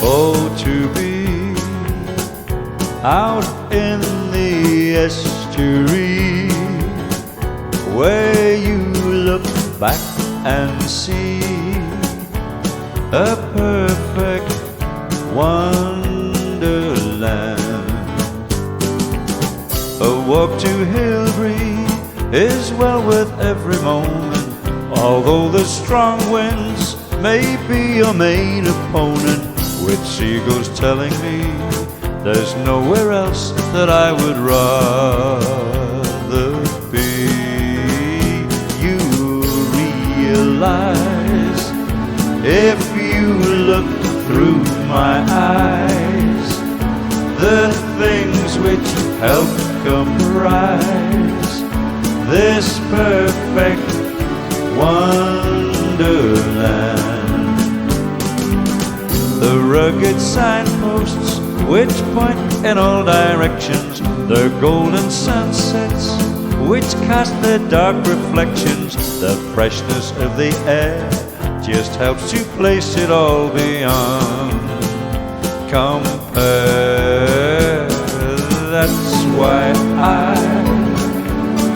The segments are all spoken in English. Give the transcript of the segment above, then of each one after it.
Oh, to be out in the estuary, where you look back and see a perfect wonderland. A walk to Hilbury is well worth every moment, although the strong winds may be your main opponent, with seagulls telling me there's nowhere else that I would rather be. You realize, if you look through my eyes, the things which help comprise this perfect wonderland. The rugged signposts which point in all directions, the golden sunsets which cast their dark reflections, the freshness of the air just helps to place it all beyond compare. That's why I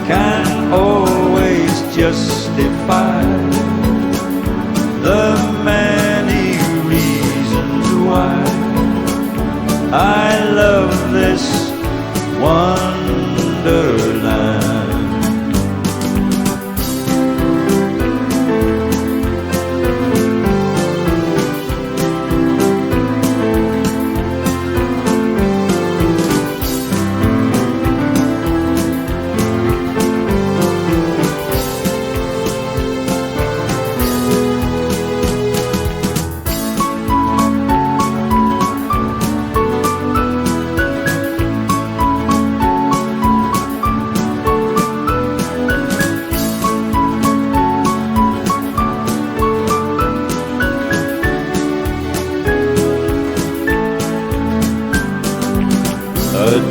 can always justify the many reasons why I love this wonderland.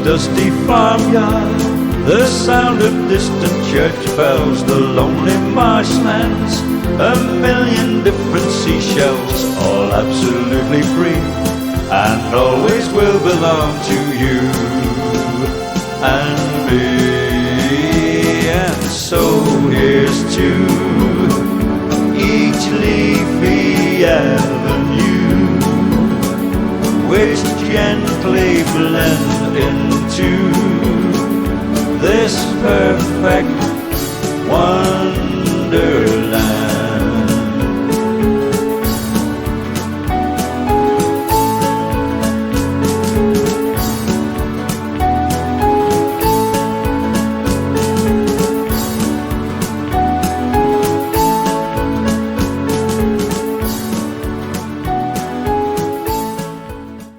Dusty farmyard, the sound of distant church bells, the lonely marshlands, a million different seashells, all absolutely free, and always will belong to you and me. And so here's to each leafy avenue, which gently blend into this perfect wonderland.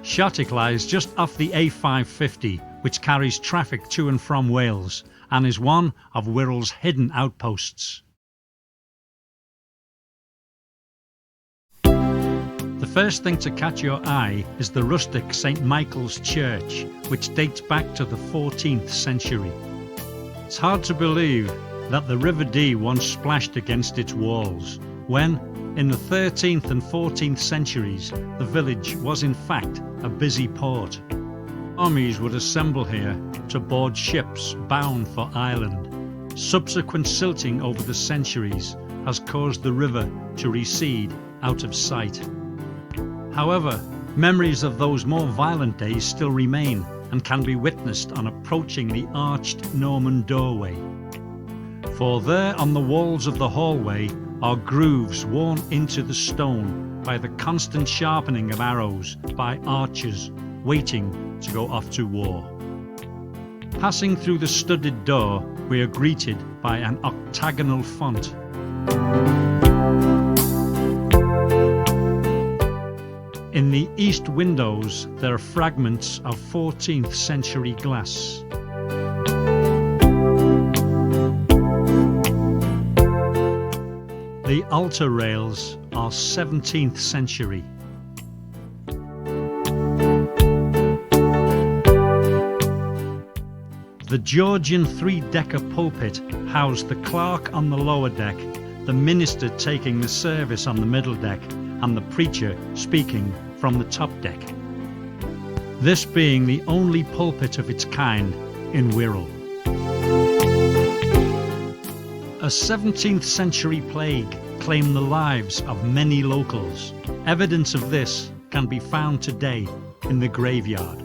Shotwick lies just off the A550, which carries traffic to and from Wales, and is one of Wirral's hidden outposts. The first thing to catch your eye is the rustic St Michael's Church, which dates back to the 14th century. It's hard to believe that the River Dee once splashed against its walls, when, in the 13th and 14th centuries, the village was in fact a busy port. Armies would assemble here to board ships bound for Ireland. Subsequent silting over the centuries has caused the river to recede out of sight. However, memories of those more violent days still remain and can be witnessed on approaching the arched Norman doorway. For there on the walls of the hallway are grooves worn into the stone by the constant sharpening of arrows by archers waiting to go off to war. Passing through the studded door, we are greeted by an octagonal font. In the east windows, there are fragments of 14th century glass. The altar rails are 17th century. The Georgian three-decker pulpit housed the clerk on the lower deck, the minister taking the service on the middle deck, and the preacher speaking from the top deck, this being the only pulpit of its kind in Wirral. A 17th century plague claimed the lives of many locals. Evidence of this can be found today in the graveyard.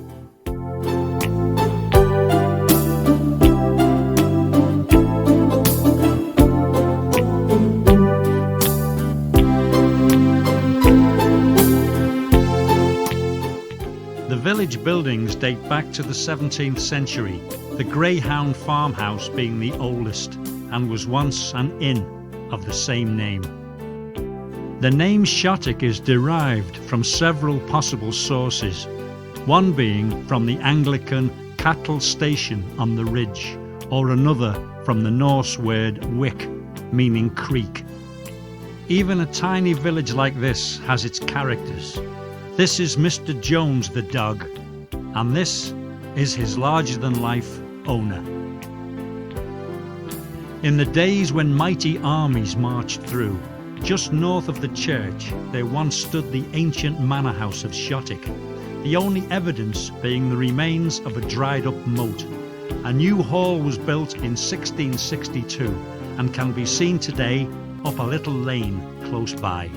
The village buildings date back to the 17th century, the Greyhound farmhouse being the oldest, and was once an inn of the same name. The name Shotwick is derived from several possible sources, one being from the Anglican cattle station on the ridge, or another from the Norse word wick, meaning creek. Even a tiny village like this has its characters. This is Mr. Jones the dog, and this is his larger-than-life owner. In the days when mighty armies marched through, just north of the church there once stood the ancient manor house of Shotwick, the only evidence being the remains of a dried-up moat. A new hall was built in 1662 and can be seen today up a little lane close by.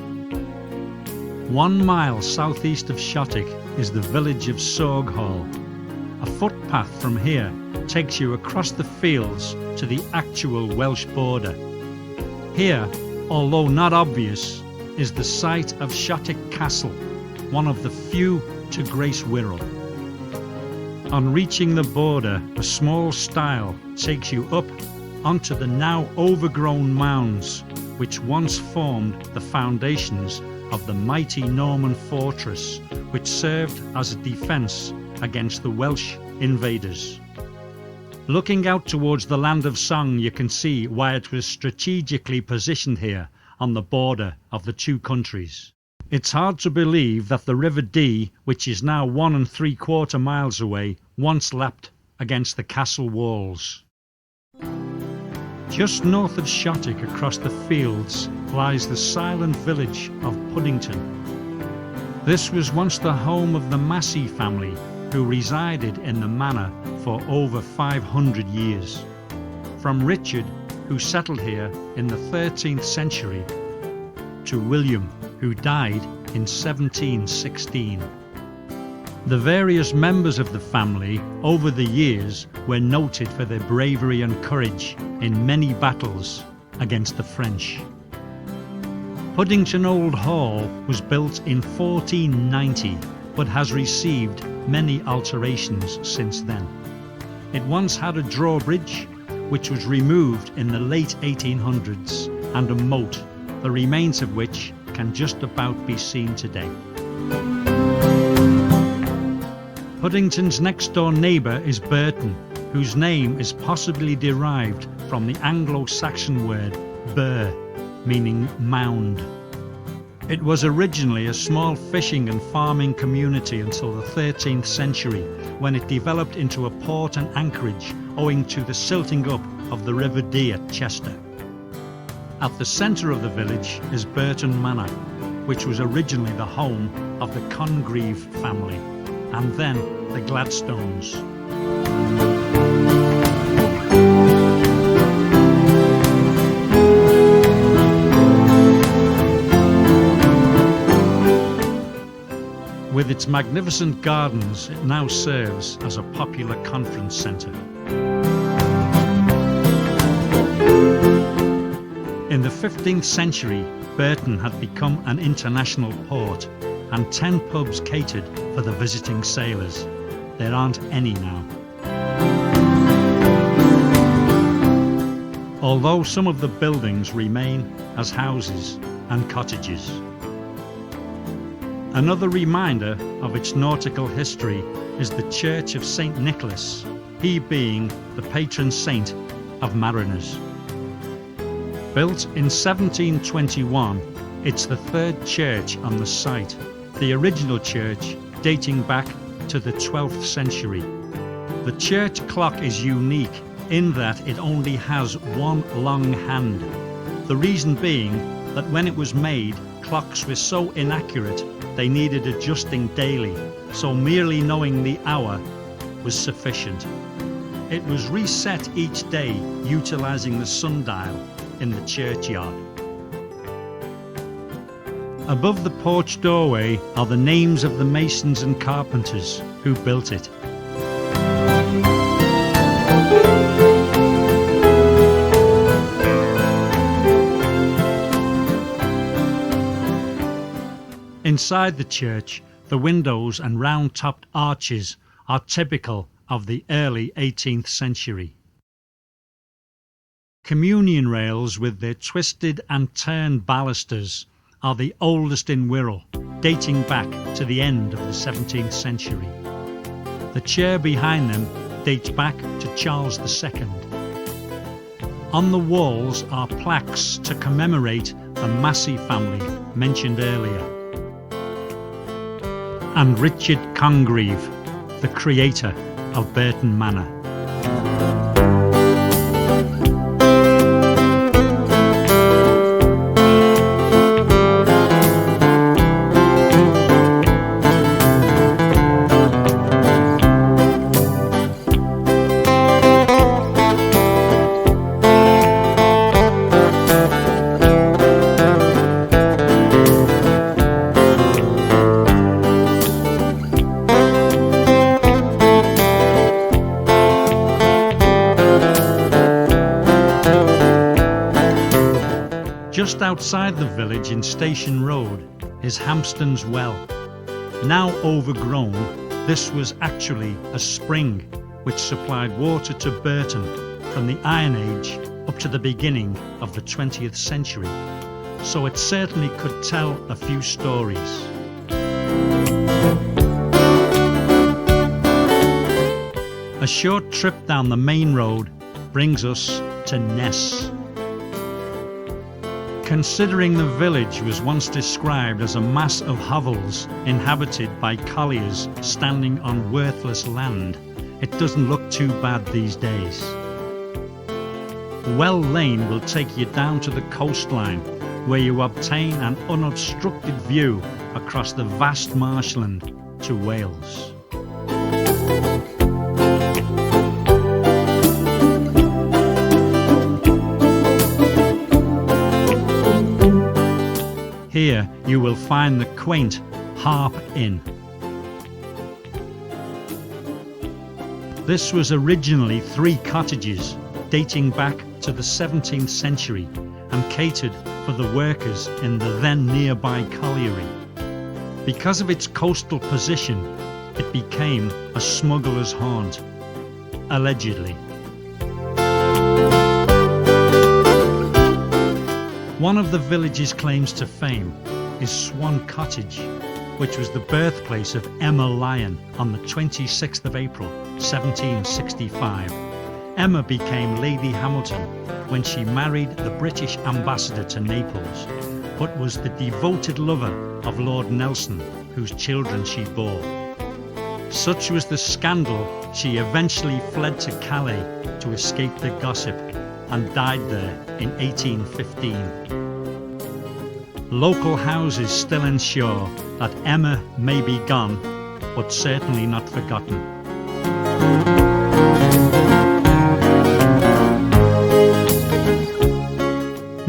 1 mile southeast of Shotwick is the village of Sorghall. A footpath from here takes you across the fields to the actual Welsh border. Here, although not obvious, is the site of Shotwick Castle, one of the few to grace Wirral. On reaching the border, a small stile takes you up onto the now overgrown mounds which once formed the foundations of the mighty Norman fortress which served as a defence against the Welsh invaders. Looking out towards the land of song, you can see why it was strategically positioned here on the border of the two countries. It's hard to believe that the River Dee, which is now 1 3/4 miles away, once lapped against the castle walls. Just north of Shotwick, across the fields, lies the silent village of Puddington. This was once the home of the Massey family, who resided in the manor for over 500 years. From Richard, who settled here in the 13th century, to William, who died in 1716. The various members of the family over the years were noted for their bravery and courage in many battles against the French. Puddington Old Hall was built in 1490 but has received many alterations since then. It once had a drawbridge which was removed in the late 1800s and a moat, the remains of which can just about be seen today. Puddington's next door neighbour is Burton, whose name is possibly derived from the Anglo-Saxon word bur, meaning mound. It was originally a small fishing and farming community until the 13th century, when it developed into a port and anchorage owing to the silting up of the River Dee at Chester. At the centre of the village is Burton Manor, which was originally the home of the Congreve family, and then the Gladstones. With its magnificent gardens, it now serves as a popular conference centre. In the 15th century, Burton had become an international port, and 10 pubs catered for the visiting sailors. There aren't any now. Although some of the buildings remain as houses and cottages. Another reminder of its nautical history is the Church of St. Nicholas, he being the patron saint of mariners. Built in 1721, it's the third church on the site, the original church dating back to the 12th century. The church clock is unique in that it only has one long hand, the reason being that when it was made, clocks were so inaccurate they needed adjusting daily, so merely knowing the hour was sufficient. It was reset each day utilising the sundial in the churchyard. Above the porch doorway are the names of the masons and carpenters who built it. Inside the church, the windows and round-topped arches are typical of the early 18th century. Communion rails with their twisted and turned balusters are the oldest in Wirral, dating back to the end of the 17th century. The chair behind them dates back to Charles II. On the walls are plaques to commemorate the Massey family mentioned earlier, and Richard Congreve, the creator of Burton Manor. Just outside the village in Station Road is Hampston's Well. Now overgrown, this was actually a spring which supplied water to Burton from the Iron Age up to the beginning of the 20th century, so it certainly could tell a few stories. A short trip down the main road brings us to Ness. Considering the village was once described as a mass of hovels inhabited by colliers standing on worthless land, it doesn't look too bad these days. Well Lane will take you down to the coastline, where you obtain an unobstructed view across the vast marshland to Wales. Here you will find the quaint Harp Inn. This was originally 3 cottages dating back to the 17th century and catered for the workers in the then nearby colliery. Because of its coastal position, it became a smuggler's haunt, allegedly. One of the village's claims to fame is Swan Cottage, which was the birthplace of Emma Lyon on the 26th of April 1765. Emma became Lady Hamilton when she married the British ambassador to Naples, but was the devoted lover of Lord Nelson, whose children she bore. Such was the scandal, she eventually fled to Calais to escape the gossip and died there in 1815. Local houses still ensure that Emma may be gone, but certainly not forgotten.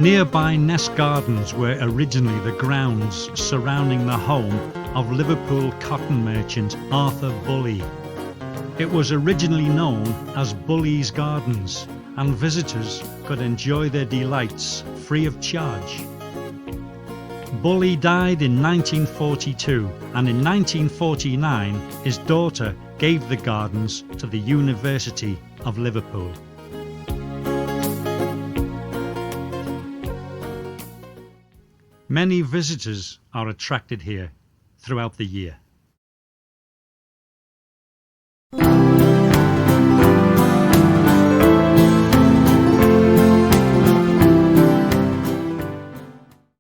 Nearby Ness Gardens were originally the grounds surrounding the home of Liverpool cotton merchant Arthur Bully. It was originally known as Bully's Gardens, and visitors could enjoy their delights free of charge. Bully died in 1942, and in 1949 his daughter gave the gardens to the University of Liverpool. Many visitors are attracted here throughout the year.